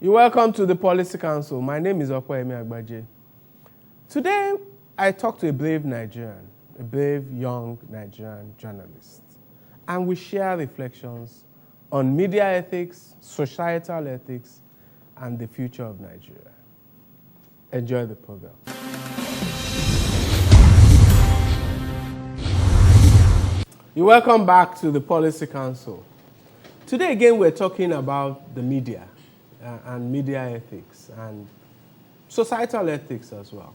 You're welcome to the Policy Council. My name is Ibekwe. Today, I talk to a brave Nigerian, a brave young Nigerian journalist, and we share reflections on media ethics, societal ethics, and the future of Nigeria. Enjoy the program. You're welcome back to the Policy Council. Today, again, we're talking about the media and media ethics and societal ethics as well.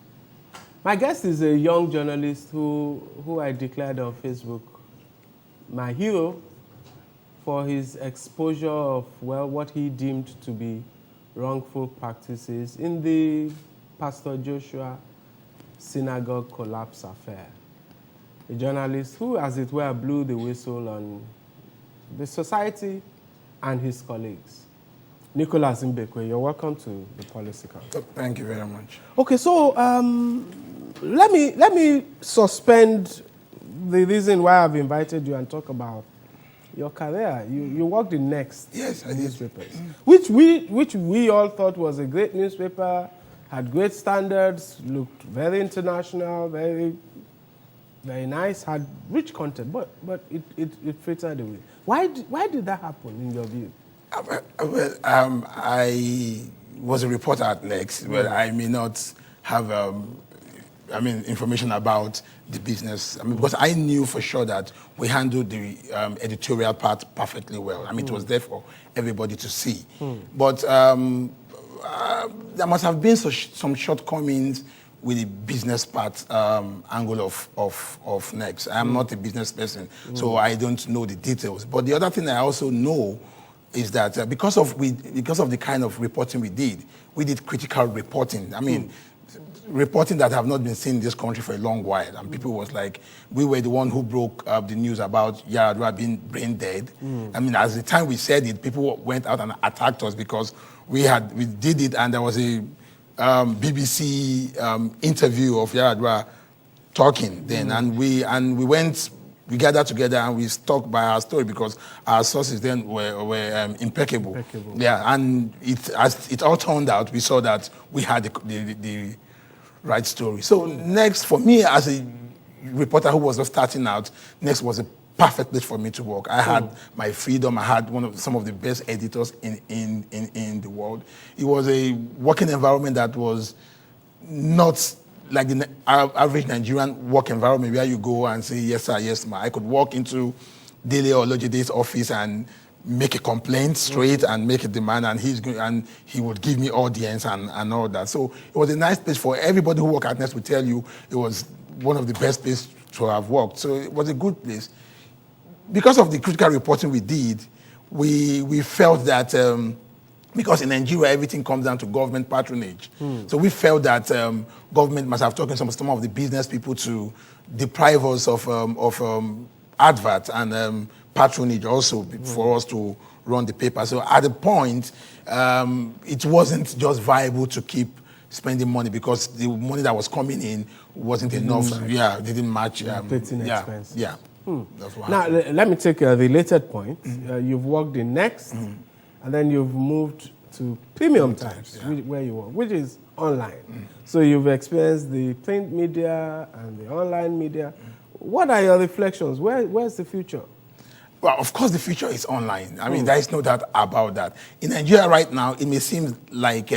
My guest is a young journalist who I declared on Facebook my hero for his exposure of, well, what he deemed to be wrongful practices in the Pastor Joshua synagogue collapse affair. A journalist who, as it were, blew the whistle on the society and his colleagues. Nicholas Ibekwe, you're welcome to the Policy Council. Thank you very much. Okay, so let me suspend the reason why I've invited you and talk about your career. You worked in Next newspapers, which we all thought was a great newspaper, had great standards, looked very international, very nice, had rich content, but it frittered away. Why did that happen in your view? I was a reporter at Next, but I may not have information about the business. Because I knew for sure that we handled the editorial part perfectly well. It was there for everybody to see. But there must have been some shortcomings with the business part angle of Next. I'm not a business person, so I don't know the details. But the other thing I also know is that because of the kind of reporting we did critical reporting. Reporting that have not been seen in this country for a long while. And people was like, we were the one who broke the news about Yaradua being brain dead. As the time we said it, people went out and attacked us because we did it, and there was a BBC interview of Yaradua talking then, and we gathered together and we stuck by our story because our sources then were impeccable. Yeah, and as it all turned out, we saw that we had the right story. So Next, for me as a reporter who was just starting out, Next was a perfect place for me to work. I had my freedom. I had some of the best editors in the world. It was a working environment that was not like the average Nigerian work environment where you go and say, yes, sir, yes, ma. I could walk into Dele or Lojide's office and make a complaint straight and make a demand, and he would give me audience and all that. So it was a nice place for everybody who worked at Next. Would tell you it was one of the best places to have worked. So it was a good place. Because of the critical reporting we did, we felt that because in Nigeria everything comes down to government patronage. So we felt that government must have taken some of the business people to deprive us of advert and patronage also for us to run the paper. So at the point, it wasn't just viable to keep spending money because the money that was coming in wasn't enough. Yeah, didn't match. Expense. Yeah. That's what now, happened. let me take a related point. You've worked in Next, and then you've moved to Premium Times, where you work, which is online. So you've experienced the print media and the online media. What are your reflections? Where's the future? Well, of course, the future is online. There is no doubt about that. In Nigeria right now, it may seem like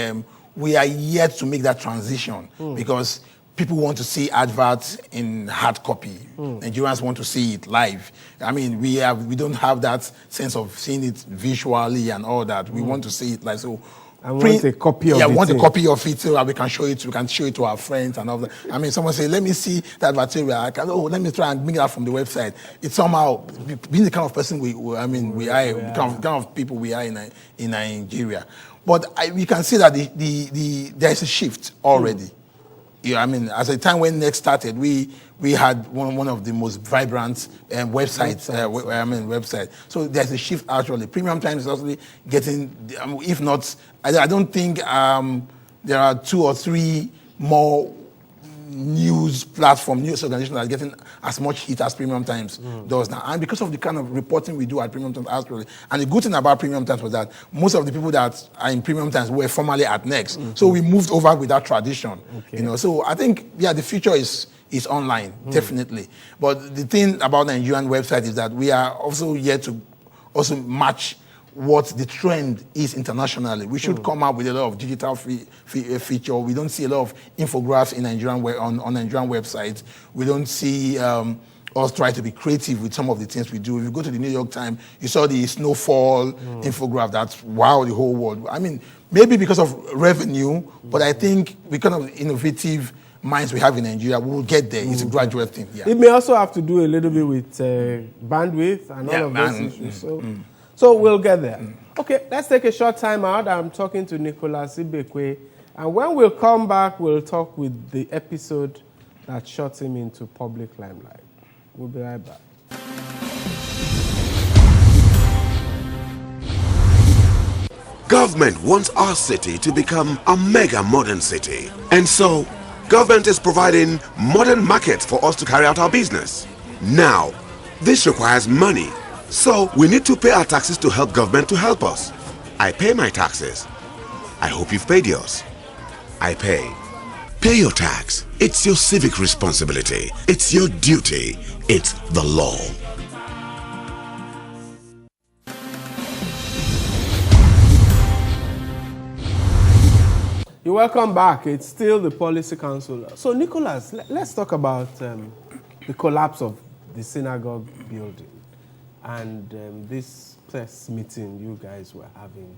we are yet to make that transition because people want to see adverts in hard copy. Nigerians want to see it live. We don't have that sense of seeing it visually and all that. We want to see it live. So I want a copy of it. Yeah, I want a copy of it so that we can show it. We can show it to our friends and all that. Someone say, "Let me see that material." Let me try and bring it out from the website. It's somehow being the kind of person we are, the kind of people we are in Nigeria. But we can see that there is a shift already. As a time when Next started, we had one of the most vibrant websites. Website. So there's a shift actually. Premium Times is also getting, if not, I don't think there are 2 or 3 more news platform, news organization that's getting as much heat as Premium Times does now. And because of the kind of reporting we do at Premium Times, actually, and the good thing about Premium Times was that most of the people that are in Premium Times were formerly at Next. So we moved over with that tradition. You know, so I think, yeah, the future is online, definitely. But the thing about Nigerian website is that we are also yet to also match what the trend is internationally. We should come up with a lot of digital feature. We don't see a lot of infographics in Nigerian on Nigerian websites. We don't see us try to be creative with some of the things we do. If you go to the New York Times, you saw the snowfall infographic that's wowed the whole world. I mean, maybe because of revenue, but I think we kind of innovative minds we have in Nigeria, we will get there. It's a gradual thing. Yeah. It may also have to do a little bit with bandwidth and all of those issues. So we'll get there. Okay, let's take a short time out. I'm talking to Nicholas Ibekwe. And when we'll come back, we'll talk with the episode that shot him into public limelight. We'll be right back. Government wants our city to become a mega modern city. And so, government is providing modern markets for us to carry out our business. Now, this requires money. So, we need to pay our taxes to help government to help us. I pay my taxes. I hope you've paid yours. I pay. Pay your tax. It's your civic responsibility. It's your duty. It's the law. You're welcome back. It's still the Policy Council. So, Nicholas, let's talk about the collapse of the synagogue building and this press meeting you guys were having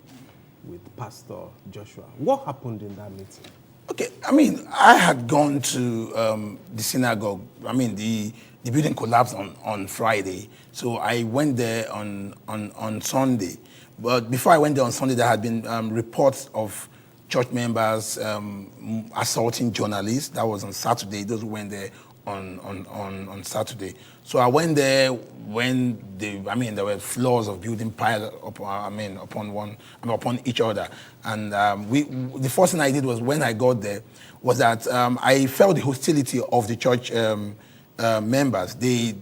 with Pastor Joshua. What happened in that meeting? Okay, I mean, I had gone to the synagogue. I mean, the building collapsed on Friday, so I went there on Sunday. But before I went there on Sunday, there had been reports of church members assaulting journalists. That was on Saturday. Those who went there on Saturday. So I went there when there were floors of building piled up, upon each other. And the first thing I did was when I got there was that I felt the hostility of the church members. They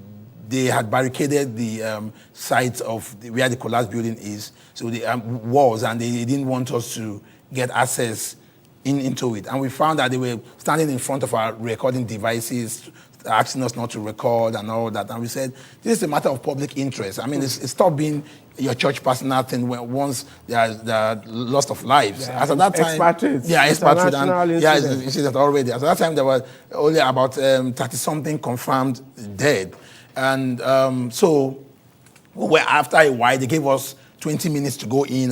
had barricaded the site of where the collapsed building is, so the walls, and they didn't want us to get access into it. And we found that they were standing in front of our recording devices, asking us not to record and all that. And we said, this is a matter of public interest. I mean, it's stopped being your church personal thing when once there are loss of lives. Yeah, as at that time, expatriates. Yeah, expatriates. Incident. Incident already. As at that time, there were only about 30-something confirmed dead. And so after a while, they gave us 20 minutes to go in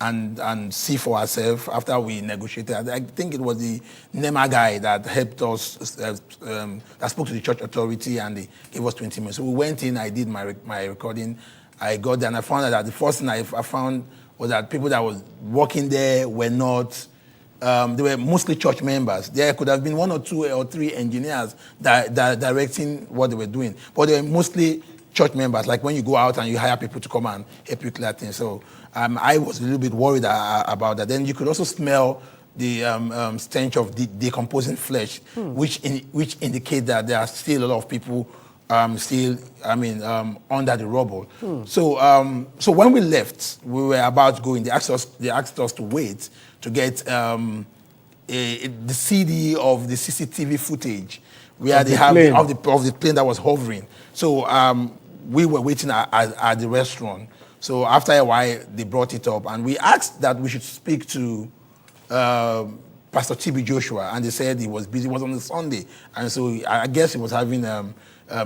and see for ourselves after we negotiated. I think it was the NEMA guy that helped us, that spoke to the church authority, and they gave us 20 minutes. So we went in, I did my recording. I got there and I found out that the first thing I found was that people that was working there were not, they were mostly church members. There could have been 1 or 2 or 3 engineers that directing what they were doing, but they were mostly church members, like when you go out and you hire people to come and help you clear things. So I was a little bit worried about that. Then you could also smell the stench of decomposing flesh, which indicate that there are still a lot of people under the rubble. So when we left, we were about to go in. They asked us to wait to get the CD of the CCTV footage where they have of the plane that was hovering. So we were waiting at the restaurant. So after a while, they brought it up, and we asked that we should speak to Pastor TB Joshua, and they said he was busy. It was on a Sunday, and so I guess he was having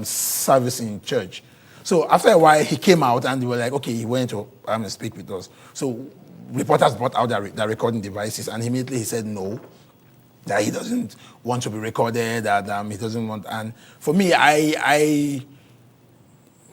service in church. So after a while, he came out, and they were like, okay, he went to speak with us. So reporters brought out their recording devices, and immediately he said no, that he doesn't want to be recorded, that he doesn't want. And for me, I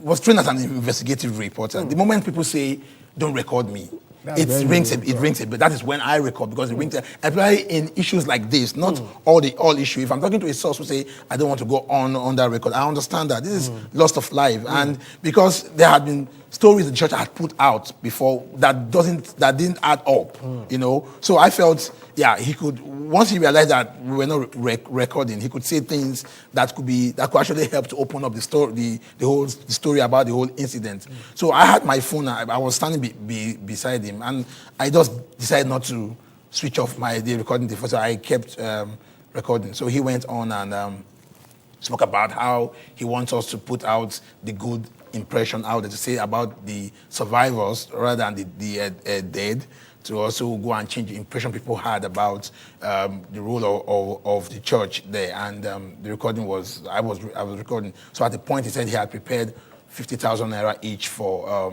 was trained as an investigative reporter. The moment people say, don't record me, it rings a bell. That is when I record, because it rings a bell. Especially in issues like this, not all issue. If I'm talking to a source who say, I don't want to go on that record, I understand that. This is loss of life. And because there had been stories the church had put out before that didn't add up, So I felt, he could, once he realized that we were not recording, he could say things that could actually help to open up the story, the story about the whole incident. So I had my phone, I was standing beside him, and I just decided not to switch off the recording device. So I kept recording. So he went on and spoke about how he wants us to put out the good impression out there, to say about the survivors rather than the dead, to also go and change the impression people had about the role of the church there. And the recording was, I was recording. So at the point he said he had prepared 50,000 naira each for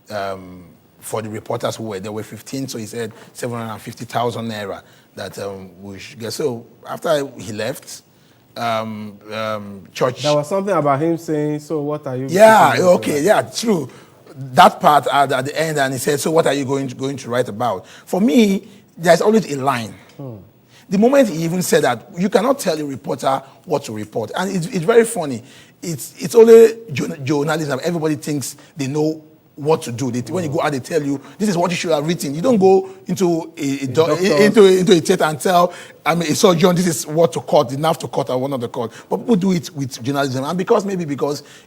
the reporters who were there. Were 15, so he said 750,000 naira that we should get. So after he left, church. There was something about him saying, "So what are you?" Yeah, okay, yeah, true. That part at the end, and he said, "So what are you going to write about?" For me, there's always a line. The moment he even said that, you cannot tell a reporter what to report, and it's very funny. It's only journalism. Everybody thinks they know what to do. When you go out, they tell you, this is what you should have written. You don't go into a theater and tell, a surgeon, this is what to cut, the nerve to cut, or one of the cut. But people do it with journalism. And because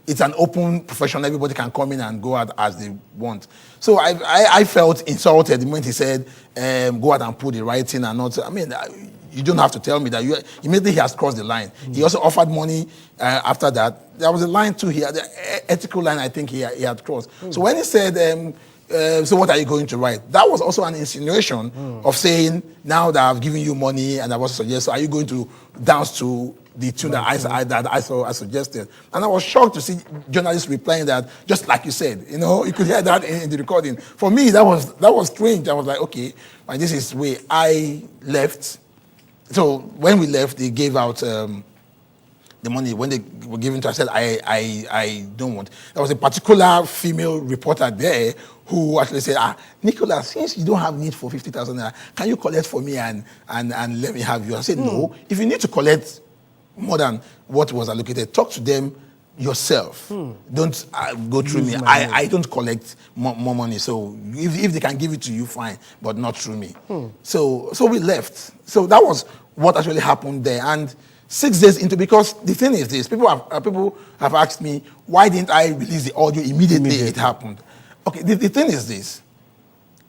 it's an open profession, everybody can come in and go out as they want. So I felt insulted the moment he said, go out and put the writing and not. You don't have to tell me that. Immediately he has crossed the line. He also offered money after that. There was a line too here, the ethical line I think he had crossed. So when he said, so what are you going to write? That was also an insinuation of saying, now that I've given you money and I was suggested, so are you going to dance to the tune that I suggested? And I was shocked to see journalists replying that, just like you said, you could hear that in the recording. For me, that was strange. I was like, okay, this is where I left. So when we left, they gave out the money. When they were giving to us, I said, I don't want. There was a particular female reporter there who actually said, Nicholas, since you don't have need for 50,000 naira, can you collect for me and let me have you? I said, no. If you need to collect more than what was allocated, talk to them yourself. Don't go through me. I don't collect more money. So if they can give it to you, fine, but not through me. So we left. So that was what actually happened there. And 6 days into, because the thing is this, people have asked me, why didn't I release the audio immediately it happened? Okay, the thing is this.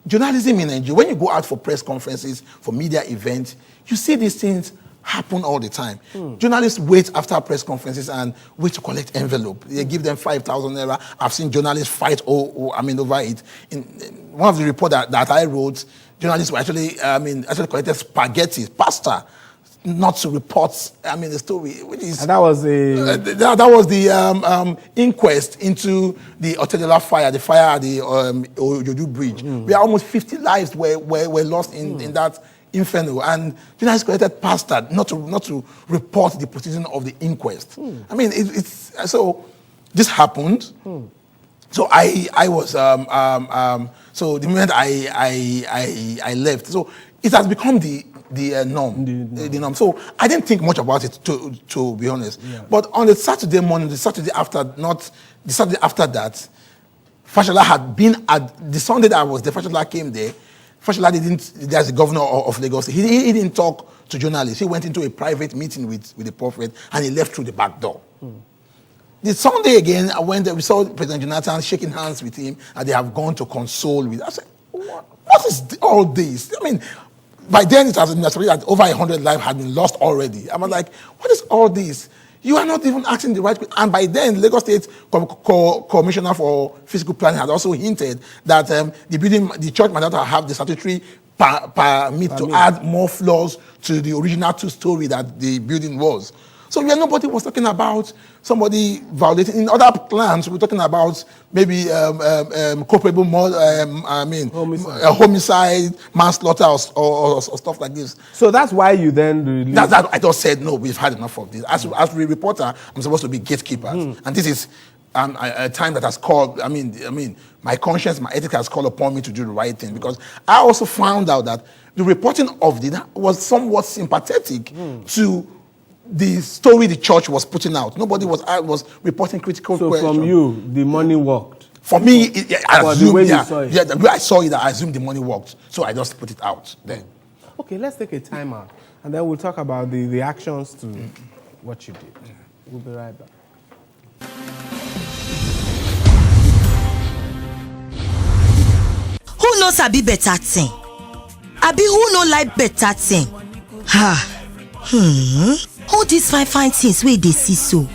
Journalism in Nigeria, when you go out for press conferences, for media events, you see these things happen all the time. Journalists wait after press conferences and wait to collect envelope. They give them 5,000 naira. I've seen journalists fight over it. In one of the reports that I wrote, journalists were actually collected spaghetti, pasta, not to report, the story, which is... And that was the inquest into the Otedela fire, the fire at the Ojodu Bridge. Where almost 50 lives were lost in that inferno, and journalists collected pasta not to report the proceeding of the inquest. It's so this happened. So I was so the moment I left, so it has become the norm. The norm. So I didn't think much about it, to be honest. Yeah. But on the Saturday morning, the Saturday after that, Fashola had been at the Sunday that I was there. Fashola came there. Fashola there's the governor of Lagos. He didn't talk to journalists. He went into a private meeting with the prophet, and he left through the back door. The Sunday again, we saw President Jonathan shaking hands with him, and they have gone to console with. I said, what is all this? By then it has been estimated that over 100 lives had been lost already. I was like, what is all this? You are not even asking the right question. And by then, Lagos State Commissioner for Physical Planning had also hinted that the church might not have the statutory permit to add more floors to the original two-story that the building was. So nobody was talking about somebody violating. In other plans, we're talking about maybe culpable homicide, manslaughter, or stuff like this. So that's why you then released... That I just said, no, we've had enough of this. As a reporter, I'm supposed to be gatekeepers. And this is a time that has called, my conscience, my ethics has called upon me to do the right thing. Because I also found out that the reporting of it was somewhat sympathetic to the story the church was putting out. Nobody was reporting critical questions. So from you, the money worked? For me, I the assumed, way you saw it. yeah, the way I saw it, I assumed the money worked. So I just put it out then. Okay, let's take a time out, and then we'll talk about the actions to what you did. We'll be right back. Who knows sabi better thing? Abi who no like better thing? All these fine things wey dey see so.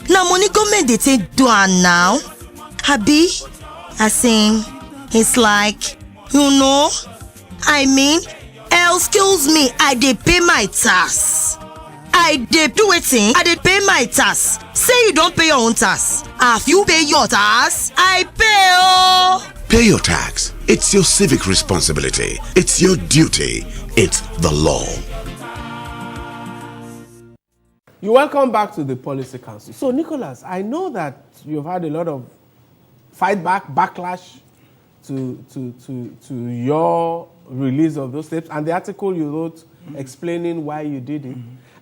Na money government dey take do am now. Abi, as in, it's like, I mean, excuse me, I dey pay my tax. I dey do wetin? I dey pay my tax. Say you don't pay your own tax. Have you pay your tax? I pay oh. Pay your tax. It's your civic responsibility. It's your duty. It's the law. You're welcome back to the Policy Council. So, Nicholas, I know that you've had a lot of backlash to your release of those tapes and the article you wrote explaining why you did it.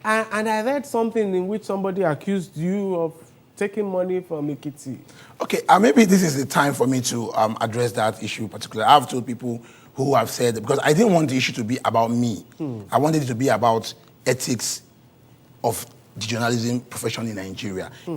And I read something in which somebody accused you of taking money from Ekiti. Okay, maybe this is the time for me to address that issue particularly. I've told people who have said, because I didn't want the issue to be about me. I wanted it to be about ethics of the journalism profession in Nigeria. I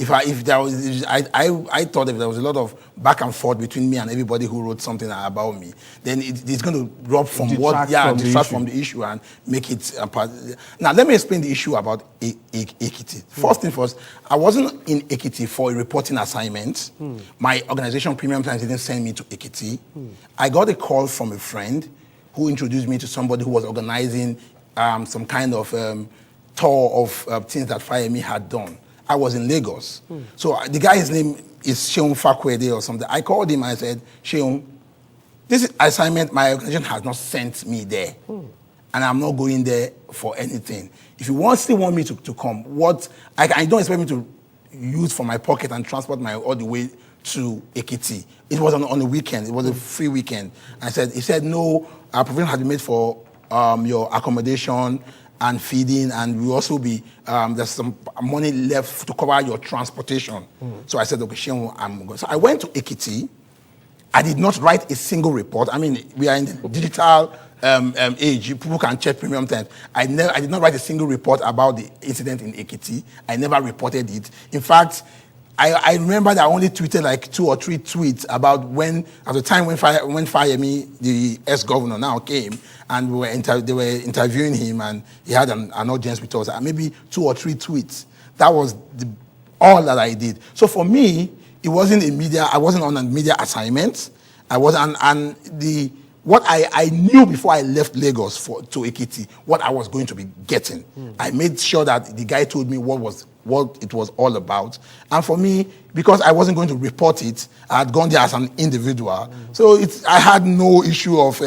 thought if there was a lot of back and forth between me and everybody who wrote something about me, then it's going to rob from distract from the issue and make it part. Now, let me explain the issue about Ekiti. First thing first, I wasn't in Ekiti for a reporting assignment. My organization, Premium Times, didn't send me to Ekiti. I got a call from a friend who introduced me to somebody who was organizing some kind of tour of things that Fayemi had done. I was in Lagos. So the guy's name is Sheung Fakwede or something. I called him and I said, Sheung, this assignment, my organization has not sent me there. And I'm not going there for anything. If you still want me to come, I don't expect me to use from my pocket and transport my all the way to Ekiti. It was on a weekend. It was a free weekend. He said, no, our provision has been made for your accommodation and feeding, and we also be, there's some money left to cover your transportation. So I said, okay, Sheung, I'm going. So I went to Ekiti. I did not write a single report. I mean, we are in the digital age. People can check Premium Times. I did not write a single report about the incident in Ekiti. I never reported it. In fact, I remember that I only tweeted like 2 or 3 tweets about at the time when Fayemi, the ex-governor, now came, and they were interviewing him, and he had an audience with us. Maybe 2 or 3 tweets. That was all that I did. So for me, it wasn't I wasn't on a media assignment. I was what I knew before I left Lagos to Ekiti, what I was going to be getting. I made sure that the guy told me what it was all about. And for me, because I wasn't going to report it, I had gone there as an individual. So I had no issue of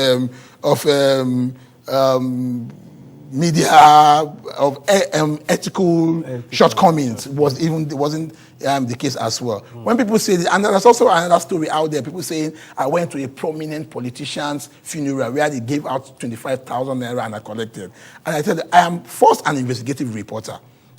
media, of ethical shortcomings. It wasn't the case as well. When people say this, and there's also another story out there, people saying, I went to a prominent politician's funeral where they gave out 25,000 naira and I collected. And I said, I am first an investigative reporter.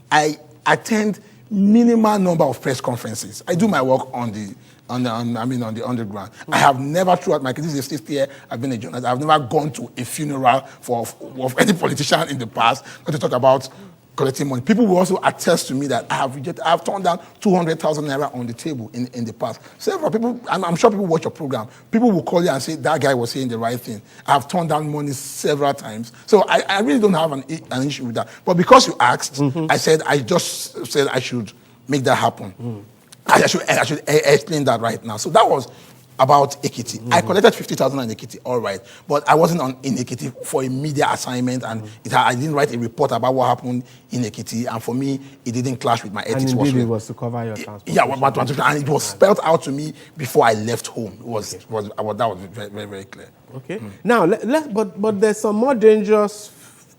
I attend minimal number of press conferences. I do my work on the underground. I have never, throughout my career, this is the 6th year I've been a journalist, I've never gone to a funeral of any politician in the past, not to talk about collecting money. People will also attest to me that I have turned down 200,000 naira on the table in the past. Several people, I'm sure people watch your program, people will call you and say, that guy was saying the right thing. I've turned down money several times. So I really don't have an issue with that. But because you asked, I just said I should make that happen. I should explain that right now. So that was about Ekiti. I collected 50,000 in Ekiti, all right. But I wasn't in Ekiti for a media assignment, and I didn't write a report about what happened in Ekiti. And for me, it didn't clash with my ethics. And indeed, it was to cover your transportation. Yeah, and it was spelled out to me before I left home. That was very, very, very clear. Okay. Now, but there's some more dangerous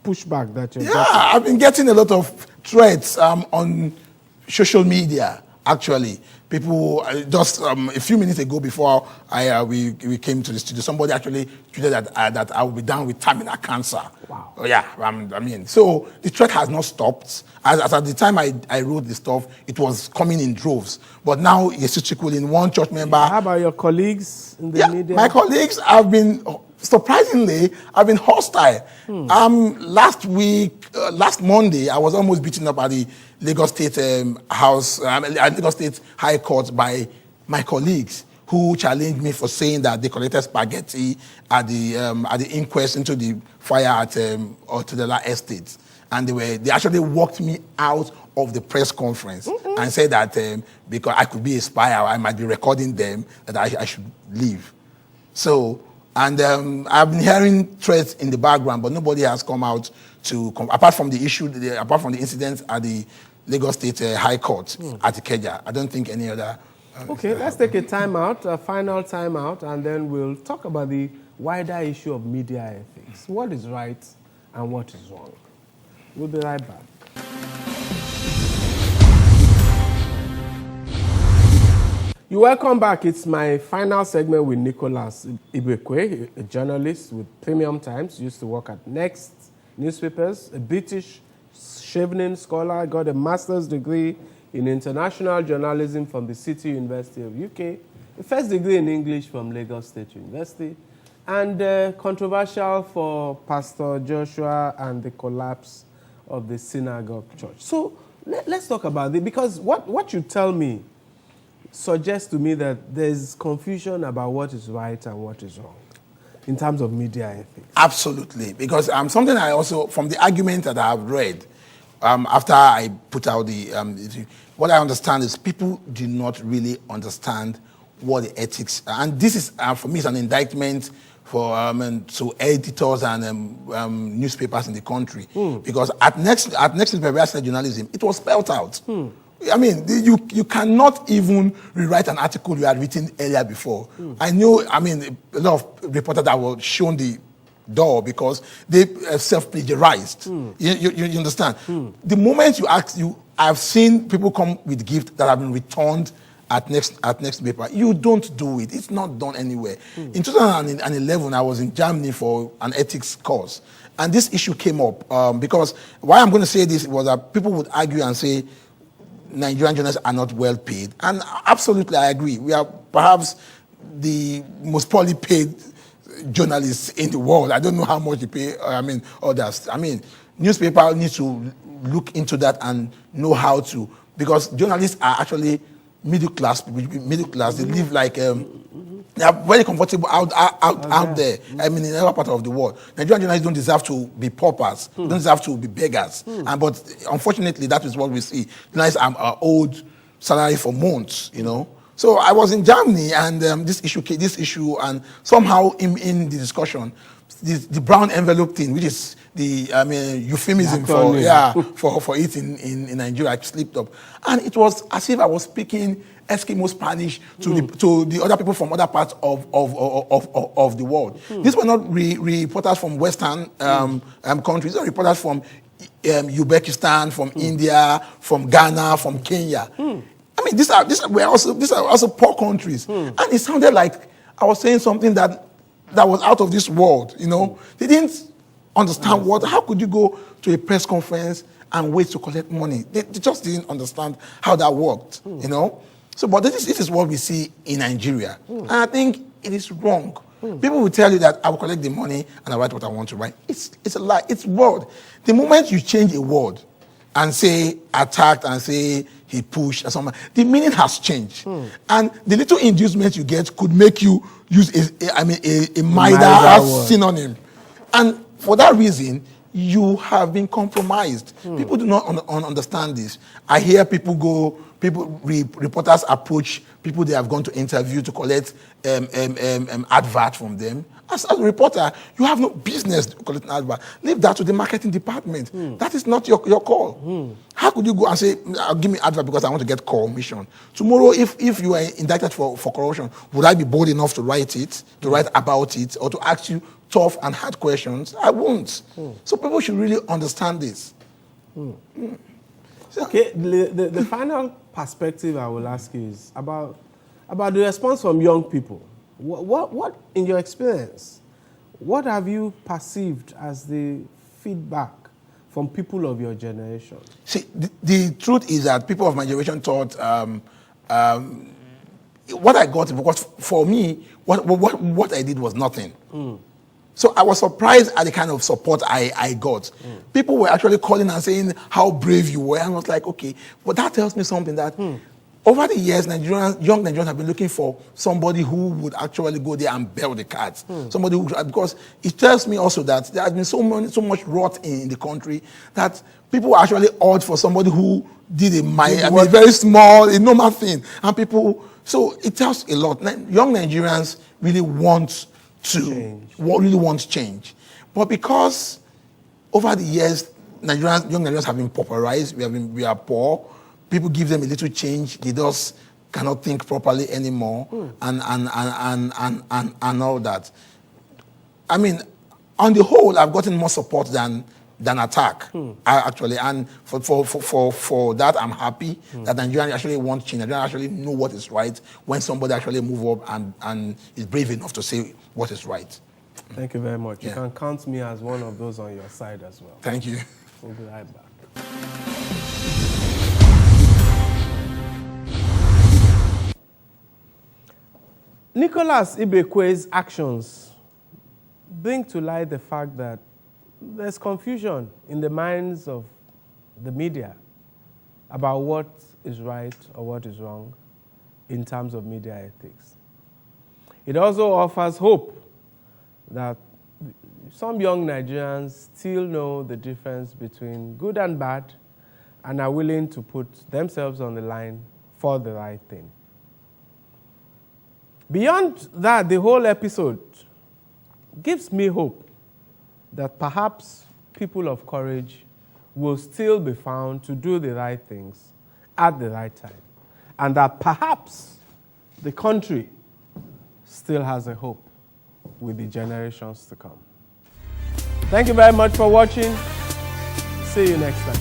pushback that you're getting. I've been getting a lot of threats on social media. Actually, people just a few minutes ago before we came to the studio, somebody actually tweeted that I will be down with terminal cancer. Wow. Oh, yeah, I mean, so the threat has not stopped. As at the time I wrote the stuff, it was coming in droves. But now it's trickling. One church member. How about your colleagues in the media? My colleagues have been, surprisingly, I've been hostile. Last Monday, I was almost beaten up at the Lagos State Lagos State High Court by my colleagues who challenged me for saying that they collected spaghetti at the inquest into the fire at Otedela Estate, and they actually walked me out of the press conference and said that because I could be a spy, I might be recording them, that I should leave. So, and I've been hearing threats in the background, but nobody has come out apart from the incident at the Lagos State High Court at Ikeja. I don't think any other. Okay, let's take a final time out, and then we'll talk about the wider issue of media ethics. What is right and what is wrong? We'll be right back. You're welcome back. It's my final segment with Nicholas Ibekwe, a journalist with Premium Times, used to work at Next Newspapers, a British Chevening scholar, got a master's degree in international journalism from the City University of UK, a first degree in English from Lagos State University, and controversial for Pastor Joshua and the collapse of the synagogue church. So let's talk about it, because what you tell me suggests to me that there's confusion about what is right and what is wrong in terms of media ethics. Absolutely, because something I also, from the argument that I have read, after I put out what I understand is people do not really understand what the ethics, and this is, for me, it's an indictment to editors and newspapers in the country, because at next newspaper journalism, it was spelled out. I mean, you cannot even rewrite an article you had written earlier before. I know, a lot of reporters that were shown the door because they self-plagiarized. You understand? The moment you ask, I've seen people come with gifts that have been returned at next paper. You don't do it. It's not done anywhere. In 2011, I was in Germany for an ethics course, and this issue came up because why I'm going to say this was that people would argue and say Nigerian journalists are not well paid, and absolutely I agree. We are perhaps the most poorly paid journalists in the world. I don't know how much they pay. Others. Newspaper need to look into that and know how to, because journalists are actually middle class. They live like they are very comfortable out there. In every part of the world, Nigerian journalists don't deserve to be paupers. Don't deserve to be beggars. But unfortunately, that is what we see. Journalists are owed salary for months. So I was in Germany, and this issue, and somehow in the discussion, the brown envelope thing, which is the euphemism for it in Nigeria, I slipped up, and it was as if I was speaking Eskimo Spanish to the other people from other parts of the world. These were not reporters from Western countries. These were reporters from Uzbekistan, from India, from Ghana, from Kenya. These are also poor countries, and it sounded like I was saying something that was out of this world. They didn't understand how could you go to a press conference and wait to collect money? They just didn't understand how that worked. So, but this is what we see in Nigeria, and I think it is wrong. People will tell you that I will collect the money and I write what I want to write. It's a lie. It's word. The moment you change a word and say attacked and say he pushed or something, the meaning has changed. And the little inducement you get could make you use a minor as synonym. And for that reason, you have been compromised. People do not understand this. I hear reporters approach people they have gone to interview to collect advert from them. As a reporter, you have no business collecting advert. Leave that to the marketing department. That is not your call. How could you go and say, give me advert because I want to get commission? Tomorrow, if you are indicted for corruption, would I be bold enough to write about it, or to ask you tough and hard questions? I won't. So people should really understand this. Okay, the final perspective I will ask you is about the response from young people. What in your experience, what have you perceived as the feedback from people of your generation? See, the truth is that people of my generation thought what I got, because for me, what I did was nothing. So I was surprised at the kind of support I got. People were actually calling and saying how brave you were. And I was like, okay, but that tells me something that over the years, young Nigerians have been looking for somebody who would actually go there and bail the cats. Somebody who, because it tells me also that there has been so much rot in the country that people actually ought for somebody who did a very small, a normal thing. And people, so it tells a lot. Young Nigerians really want change. But because over the years, young Nigerians have been pauperized, we are poor, people give them a little change, they just cannot think properly anymore, and all that. I mean, on the whole, I've gotten more support than attack, actually. And for that, I'm happy that Nigerians actually want change. Nigerians actually know what is right when somebody actually move up and is brave enough to say what is right. Thank you very much. You can count me as one of those on your side as well. Thank you. We'll be right back. Nicholas Ibekwe's actions bring to light the fact that there's confusion in the minds of the media about what is right or what is wrong in terms of media ethics. It also offers hope that some young Nigerians still know the difference between good and bad and are willing to put themselves on the line for the right thing. Beyond that, the whole episode gives me hope that perhaps people of courage will still be found to do the right things at the right time, and that perhaps the country still has a hope with the generations to come. Thank you very much for watching. See you next time.